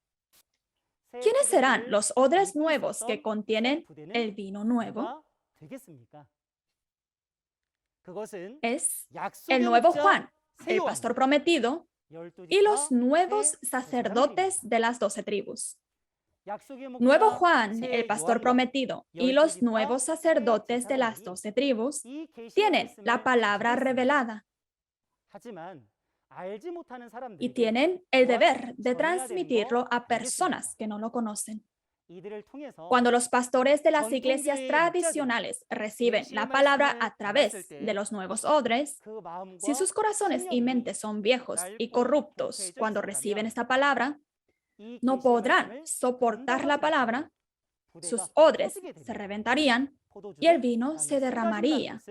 ¿quiénes serán los odres nuevos que contienen el vino nuevo? Es el nuevo Juan, el pastor prometido, y los nuevos sacerdotes de las 12 tribus. Nuevo Juan, el pastor prometido, y los nuevos sacerdotes de las 12 tribus tienen la palabra revelada y tienen el deber de transmitirlo a personas que no lo conocen. Cuando los pastores de las iglesias tradicionales reciben la palabra a través de los nuevos odres, si sus corazones y mentes son viejos y corruptos cuando reciben esta palabra, no podrán soportar la palabra, sus odres se reventarían y el vino se derramaría.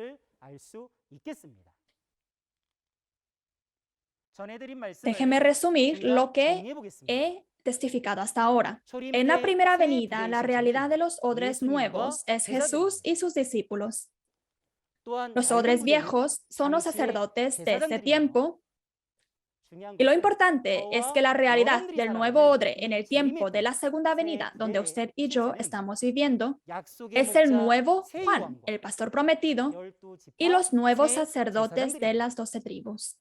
Déjeme resumir lo que he testificado hasta ahora. En la primera venida, la realidad de los odres nuevos es Jesús y sus discípulos. Los odres viejos son los sacerdotes de este tiempo. Y lo importante es que la realidad del nuevo odre en el tiempo de la segunda venida, donde usted y yo estamos viviendo, es el nuevo Juan, el pastor prometido, y los nuevos sacerdotes de las 12 tribus.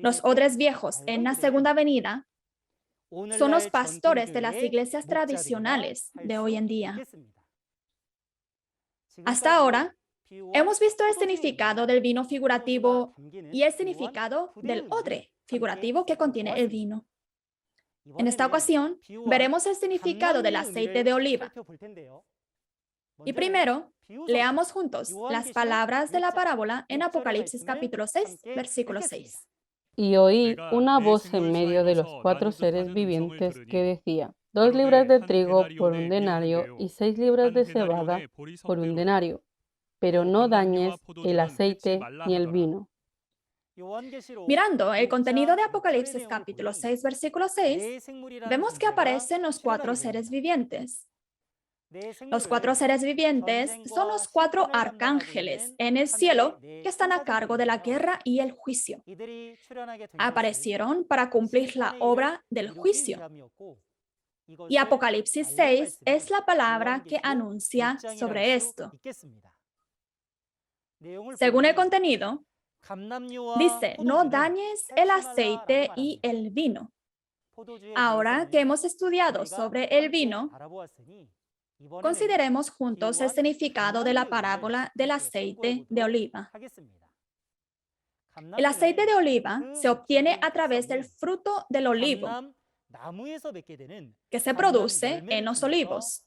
Los odres viejos en la segunda venida son los pastores de las iglesias tradicionales de hoy en día. Hasta ahora, hemos visto el significado del vino figurativo y el significado del odre figurativo que contiene el vino. En esta ocasión, veremos el significado del aceite de oliva. Y primero, leamos juntos las palabras de la parábola en Apocalipsis capítulo 6, versículo 6. Y oí una voz en medio de los 4 seres vivientes que decía: 2 libras de trigo por un denario y 6 libras de cebada por un denario, pero no dañes el aceite ni el vino. Mirando el contenido de Apocalipsis capítulo 6, versículo 6, vemos que aparecen los 4 seres vivientes. Los 4 seres vivientes son los 4 arcángeles en el cielo que están a cargo de la guerra y el juicio. Aparecieron para cumplir la obra del juicio. Y Apocalipsis 6 es la palabra que anuncia sobre esto. Según el contenido, dice: no dañes el aceite y el vino. Ahora que hemos estudiado sobre el vino, consideremos juntos el significado de la parábola del aceite de oliva. El aceite de oliva se obtiene a través del fruto del olivo que se produce en los olivos.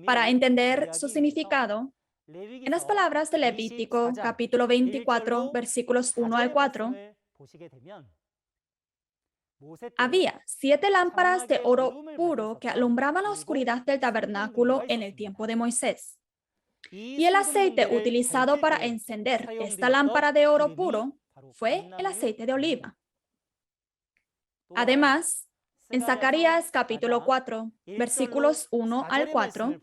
Para entender su significado, en las palabras de Levítico capítulo 24, versículos 1 al 4, había 7 lámparas de oro puro que alumbraban la oscuridad del tabernáculo en el tiempo de Moisés. Y el aceite utilizado para encender esta lámpara de oro puro fue el aceite de oliva. Además, en Zacarías capítulo 4, versículos 1 al 4,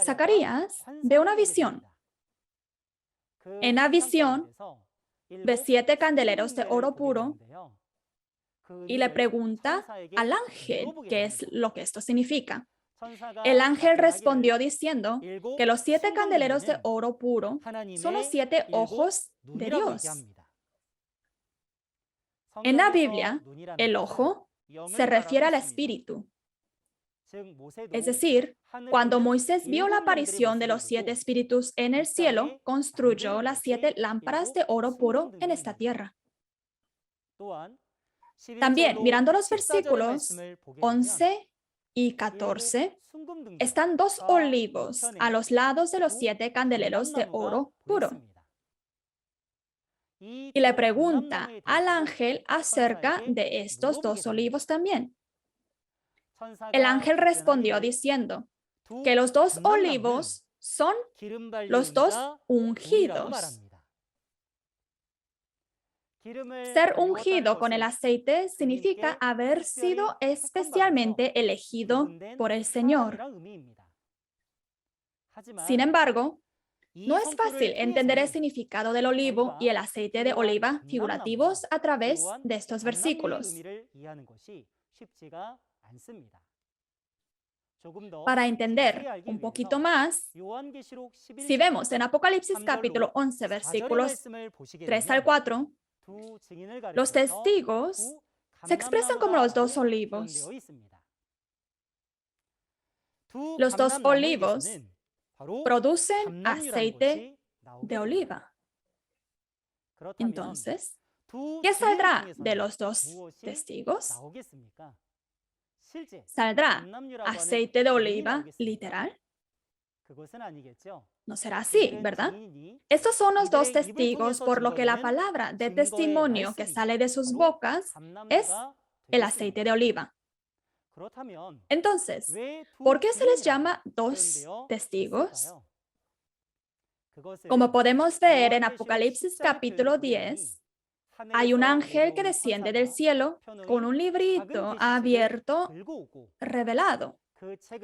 Zacarías ve una visión. En la visión ve 7 candeleros de oro puro y le pregunta al ángel qué es lo que esto significa. El ángel respondió diciendo que los 7 candeleros de oro puro son los 7 ojos de Dios. En la Biblia, el ojo se refiere al espíritu. Es decir, cuando Moisés vio la aparición de los 7 espíritus en el cielo, construyó las 7 lámparas de oro puro en esta tierra. También, mirando los versículos 11 y 14, están 2 olivos a los lados de los 7 candeleros de oro puro. Y le pregunta al ángel acerca de estos 2 olivos también. El ángel respondió diciendo que los 2 olivos son los 2 ungidos. Ser ungido con el aceite significa haber sido especialmente elegido por el Señor. Sin embargo, no es fácil entender el significado del olivo y el aceite de oliva figurativos a través de estos versículos. Para entender un poquito más, si vemos en Apocalipsis capítulo 11, versículos 3 al 4, los testigos se expresan como los 2 olivos. Los 2 olivos producen aceite de oliva. Entonces, ¿qué saldrá de los 2 testigos? ¿Saldrá aceite de oliva literal? No será así, ¿verdad? Estos son los 2 testigos, por lo que la palabra de testimonio que sale de sus bocas es el aceite de oliva. Entonces, ¿por qué se les llama 2 testigos? Como podemos ver en Apocalipsis capítulo 10, hay un ángel que desciende del cielo con un librito abierto, revelado.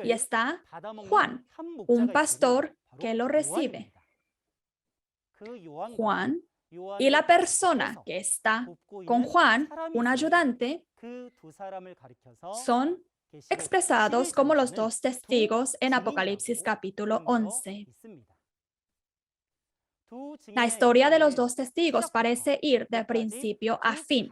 Y está Juan, un pastor que lo recibe. Juan y la persona que está con Juan, un ayudante, son expresados como los 2 testigos en Apocalipsis capítulo 11. La historia de los 2 testigos parece ir de principio a fin.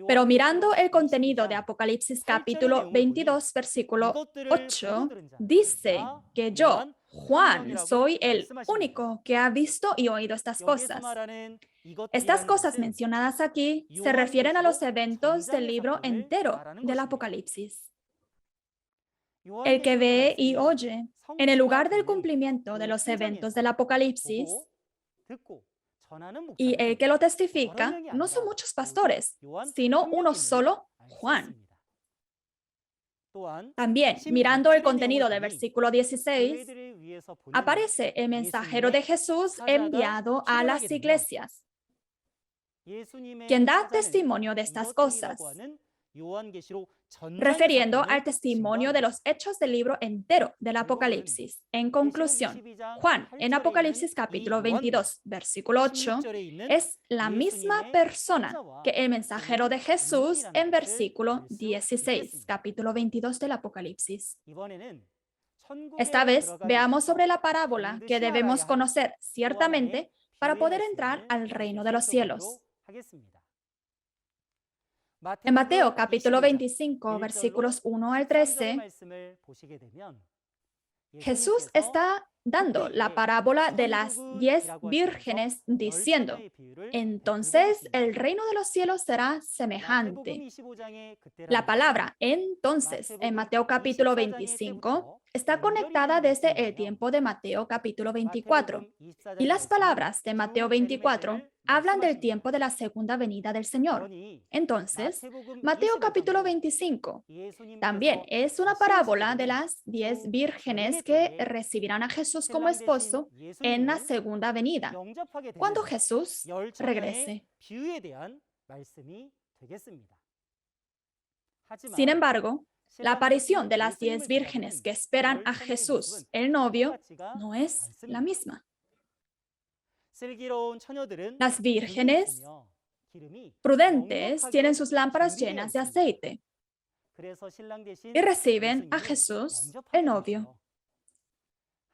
Pero mirando el contenido de Apocalipsis capítulo 22, versículo 8, dice que yo, Juan, soy el único que ha visto y oído estas cosas. Estas cosas mencionadas aquí se refieren a los eventos del libro entero del Apocalipsis. El que ve y oye en el lugar del cumplimiento de los eventos del Apocalipsis y el que lo testifica no son muchos pastores, sino uno solo, Juan. También, mirando el contenido del versículo 16, aparece el mensajero de Jesús enviado a las iglesias, quien da testimonio de estas cosas, refiriendo al testimonio de los hechos del libro entero del Apocalipsis. En conclusión, Juan, en Apocalipsis capítulo 22, versículo 8, es la misma persona que el mensajero de Jesús en versículo 16, capítulo 22 del Apocalipsis. Esta vez veamos sobre la parábola que debemos conocer ciertamente para poder entrar al reino de los cielos. En Mateo capítulo 25, versículos 1 al 13, Jesús está dando la parábola de las 10 vírgenes diciendo, entonces el reino de los cielos será semejante. La palabra entonces en Mateo capítulo 25 está conectada desde el tiempo de Mateo capítulo 24 y las palabras de Mateo 24 hablan del tiempo de la segunda venida del Señor. Entonces, Mateo capítulo 25 también es una parábola de las 10 vírgenes que recibirán a Jesús como esposo en la segunda venida, cuando Jesús regrese. Sin embargo, la aparición de las 10 vírgenes que esperan a Jesús, el novio, no es la misma. Las vírgenes prudentes tienen sus lámparas llenas de aceite y reciben a Jesús, el novio.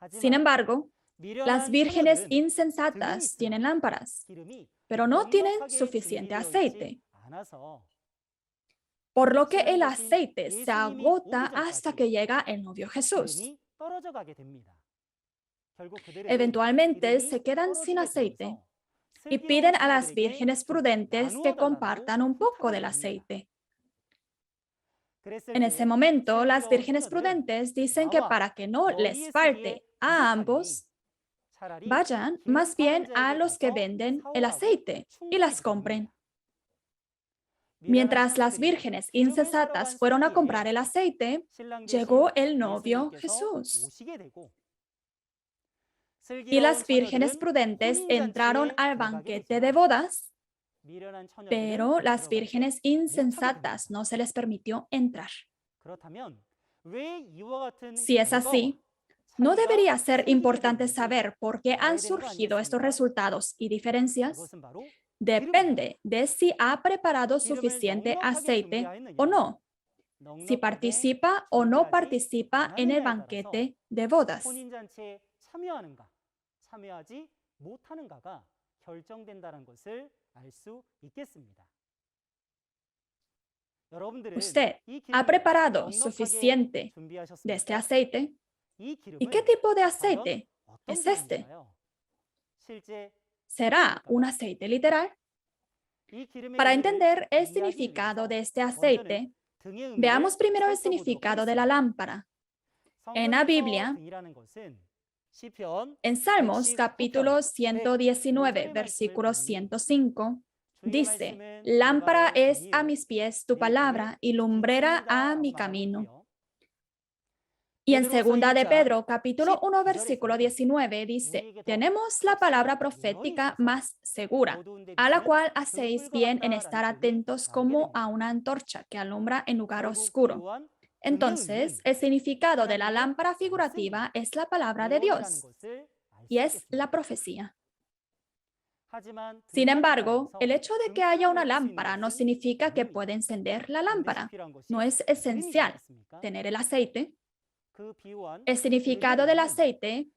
Sin embargo, las vírgenes insensatas tienen lámparas, pero no tienen suficiente aceite, por lo que el aceite se agota hasta que llega el novio Jesús. Eventualmente se quedan sin aceite y piden a las vírgenes prudentes que compartan un poco del aceite. En ese momento, las vírgenes prudentes dicen que para que no les falte a ambos, vayan más bien a los que venden el aceite y las compren. Mientras las vírgenes insensatas fueron a comprar el aceite, llegó el novio Jesús. Y las vírgenes prudentes entraron al banquete de bodas, pero las vírgenes insensatas no se les permitió entrar. Si es así, ¿no debería ser importante saber por qué han surgido estos resultados y diferencias? Depende de si ha preparado suficiente aceite o no, si participa o no participa en el banquete de bodas. ¿Usted ha preparado suficiente de este aceite? ¿Y qué tipo de aceite es este? ¿Será un aceite literal? Para entender el significado de este aceite, veamos primero el significado de la lámpara. En la Biblia, en Salmos capítulo 119, versículo 105, dice, lámpara es a mis pies tu palabra y lumbrera a mi camino. Y en segunda de Pedro, capítulo 1, versículo 19, dice, tenemos la palabra profética más segura, a la cual hacéis bien en estar atentos como a una antorcha que alumbra en lugar oscuro. Entonces, el significado de la lámpara figurativa es la palabra de Dios y es la profecía. Sin embargo, el hecho de que haya una lámpara no significa que pueda encender la lámpara. No es esencial tener el aceite. El significado del aceite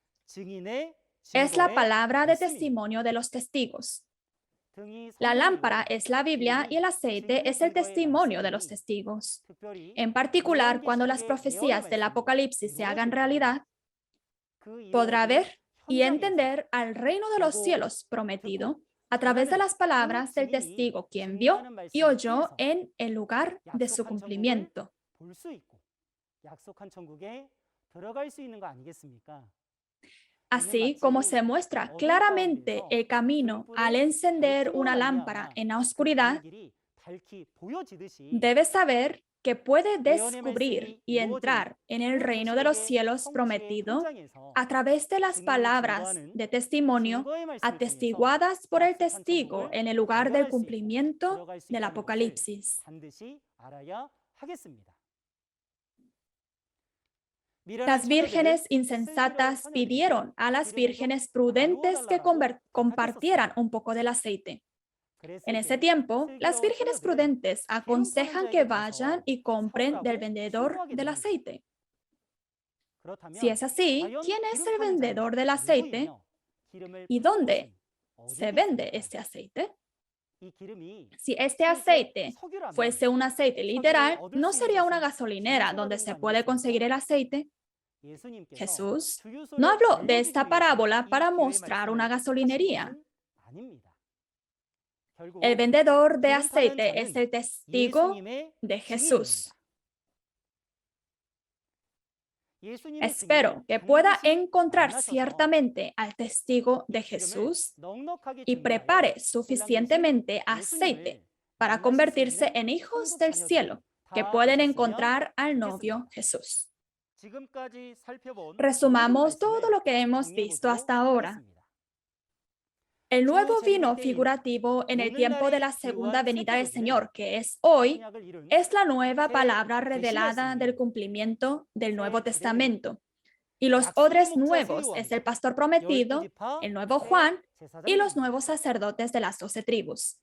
es la palabra de testimonio de los testigos. La lámpara es la Biblia y el aceite es el testimonio de los testigos. En particular, cuando las profecías del Apocalipsis se hagan realidad, podrá ver y entender al reino de los cielos prometido a través de las palabras del testigo, quien vio y oyó en el lugar de su cumplimiento. Así como se muestra claramente el camino al encender una lámpara en la oscuridad, debes saber que puede descubrir y entrar en el reino de los cielos prometido a través de las palabras de testimonio atestiguadas por el testigo en el lugar del cumplimiento del Apocalipsis. Las vírgenes insensatas pidieron a las vírgenes prudentes que compartieran un poco del aceite. En ese tiempo, las vírgenes prudentes aconsejan que vayan y compren del vendedor del aceite. Si es así, ¿quién es el vendedor del aceite? ¿Y dónde se vende este aceite? Si este aceite fuese un aceite literal, no sería una gasolinera donde se puede conseguir el aceite. Jesús no habló de esta parábola para mostrar una gasolinería. El vendedor de aceite es el testigo de Jesús. Espero que pueda encontrar ciertamente al testigo de Jesús y prepare suficientemente aceite para convertirse en hijos del cielo que pueden encontrar al novio Jesús. Resumamos todo lo que hemos visto hasta ahora. El nuevo vino figurativo en el tiempo de la segunda venida del Señor, que es hoy, es la nueva palabra revelada del cumplimiento del Nuevo Testamento. Y los odres nuevos es el pastor prometido, el nuevo Juan y los nuevos sacerdotes de las 12 tribus.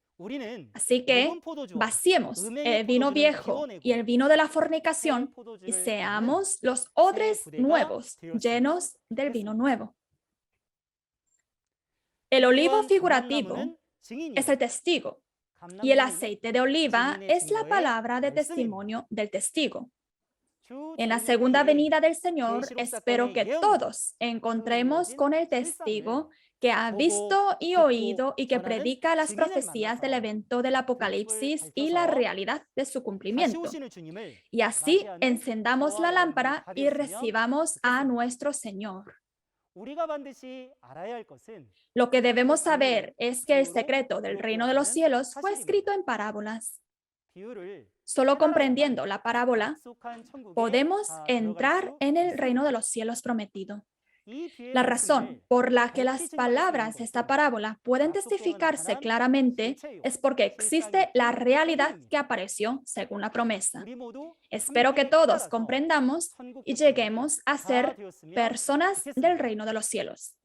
Así que vaciemos el vino viejo y el vino de la fornicación y seamos los odres nuevos llenos del vino nuevo. El olivo figurativo es el testigo y el aceite de oliva es la palabra de testimonio del testigo. En la segunda venida del Señor, espero que todos encontremos con el testigo que ha visto y oído y que predica las profecías del evento del Apocalipsis y la realidad de su cumplimiento. Y así encendamos la lámpara y recibamos a nuestro Señor. Lo que debemos saber es que el secreto del reino de los cielos fue escrito en parábolas. Solo comprendiendo la parábola, podemos entrar en el reino de los cielos prometido. La razón por la que las palabras de esta parábola pueden testificarse claramente es porque existe la realidad que apareció según la promesa. Espero que todos comprendamos y lleguemos a ser personas del reino de los cielos.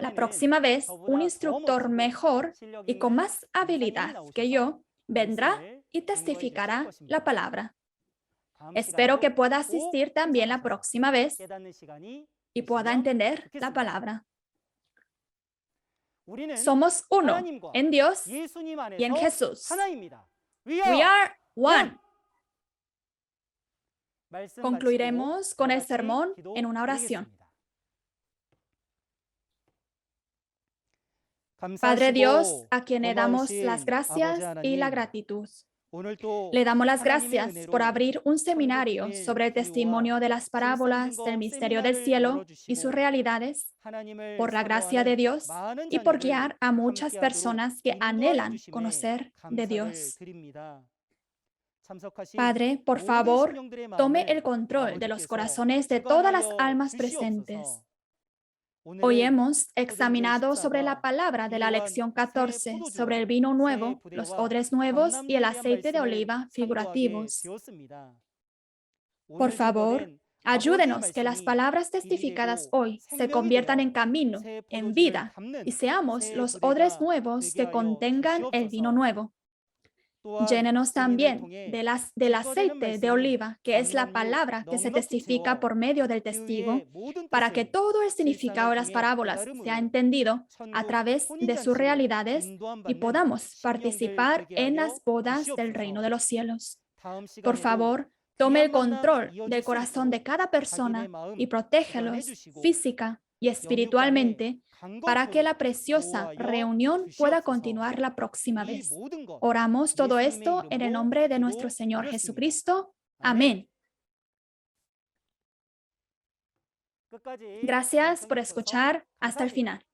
La próxima vez, un instructor mejor y con más habilidad que yo vendrá y testificará la palabra. Espero que pueda asistir también la próxima vez y pueda entender la palabra. Somos uno en Dios y en Jesús. We are one. Concluiremos con el sermón en una oración. Padre Dios, a quien le damos las gracias y la gratitud. Le damos las gracias por abrir un seminario sobre el testimonio de las parábolas del misterio del cielo y sus realidades, por la gracia de Dios y por guiar a muchas personas que anhelan conocer de Dios. Padre, por favor, tome el control de los corazones de todas las almas presentes. Hoy hemos examinado sobre la palabra de la lección 14, sobre el vino nuevo, los odres nuevos y el aceite de oliva figurativos. Por favor, ayúdenos que las palabras testificadas hoy se conviertan en camino, en vida, y seamos los odres nuevos que contengan el vino nuevo. Llénenos también del aceite de oliva, que es la palabra que se testifica por medio del testigo, para que todo el significado de las parábolas sea entendido a través de sus realidades y podamos participar en las bodas del reino de los cielos. Por favor, tome el control del corazón de cada persona y protégelos física, y espiritualmente para que la preciosa reunión pueda continuar la próxima vez. Oramos todo esto en el nombre de nuestro Señor Jesucristo. Amén. Gracias por escuchar hasta el final.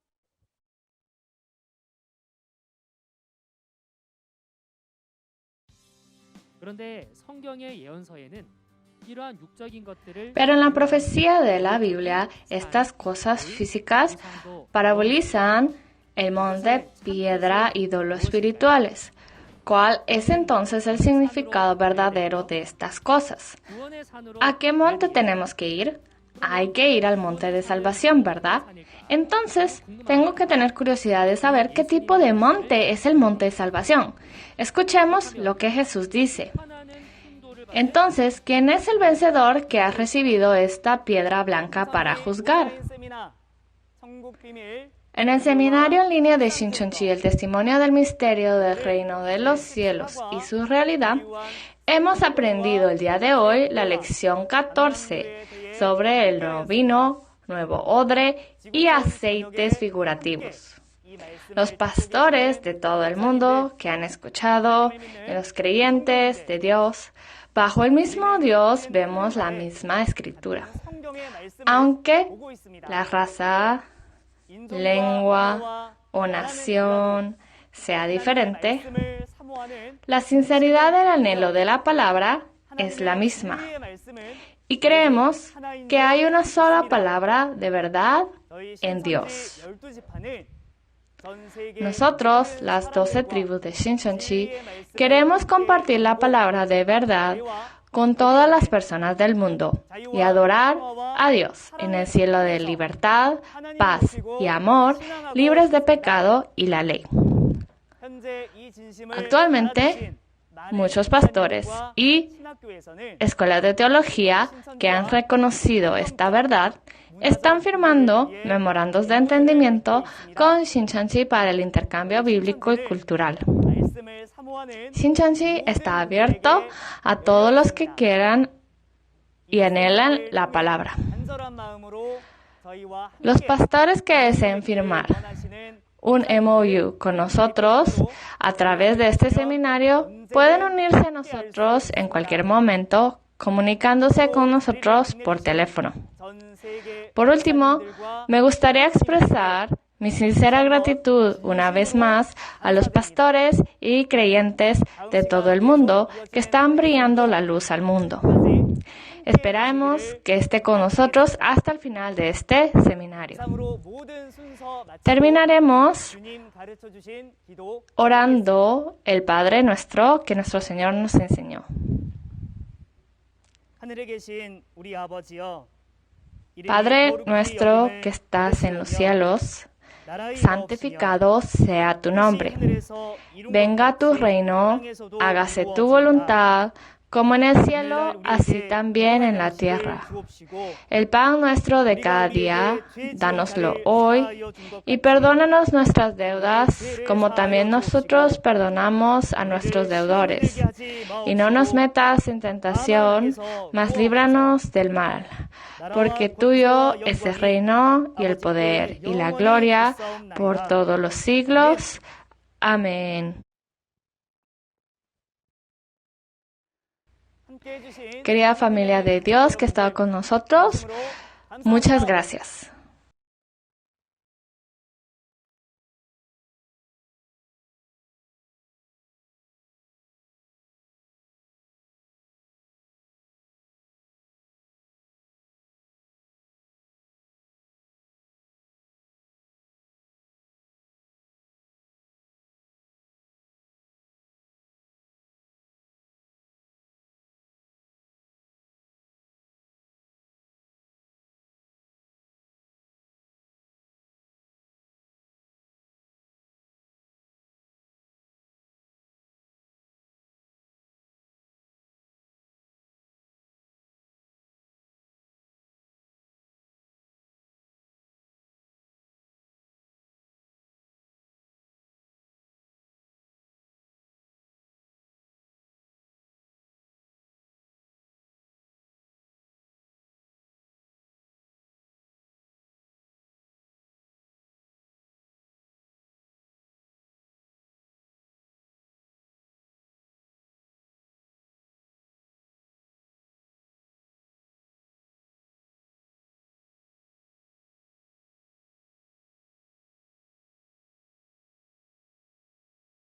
Pero en la profecía de la Biblia, estas cosas físicas parabolizan el monte, piedra, ídolos espirituales. ¿Cuál es entonces el significado verdadero de estas cosas? ¿A qué monte tenemos que ir? Hay que ir al monte de salvación, ¿verdad? Entonces, tengo que tener curiosidad de saber qué tipo de monte es el monte de salvación. Escuchemos lo que Jesús dice. Entonces, ¿quién es el vencedor que ha recibido esta piedra blanca para juzgar? En el seminario en línea de Shincheonji, el testimonio del misterio del reino de los cielos y su realidad, hemos aprendido el día de hoy la lección 14 sobre el nuevo vino, nuevo odre y aceites figurativos. Los pastores de todo el mundo que han escuchado, los creyentes de Dios, bajo el mismo Dios vemos la misma escritura. Aunque la raza, lengua o nación sea diferente, la sinceridad del anhelo de la palabra es la misma. Y creemos que hay una sola palabra de verdad en Dios. Nosotros, las 12 tribus de Shincheonji, queremos compartir la palabra de verdad con todas las personas del mundo y adorar a Dios en el cielo de libertad, paz y amor, libres de pecado y la ley. Actualmente, muchos pastores y escuelas de teología que han reconocido esta verdad están firmando memorandos de entendimiento con Shincheonji para el intercambio bíblico y cultural. Shincheonji está abierto a todos los que quieran y anhelan la palabra. Los pastores que deseen firmar un MOU con nosotros a través de este seminario pueden unirse a nosotros en cualquier momento comunicándose con nosotros por teléfono. Por último, me gustaría expresar mi sincera gratitud una vez más a los pastores y creyentes de todo el mundo que están brillando la luz al mundo. Esperamos que esté con nosotros hasta el final de este seminario. Terminaremos orando el Padre Nuestro que nuestro Señor nos enseñó. Padre nuestro que estás en los cielos, santificado sea tu nombre. Venga tu reino, hágase tu voluntad, como en el cielo, así también en la tierra. El pan nuestro de cada día, dánoslo hoy, y perdónanos nuestras deudas, como también nosotros perdonamos a nuestros deudores. Y no nos metas en tentación, mas líbranos del mal. Porque tuyo es el reino, y el poder, y la gloria, por todos los siglos. Amén. Querida familia de Dios que está con nosotros, muchas gracias.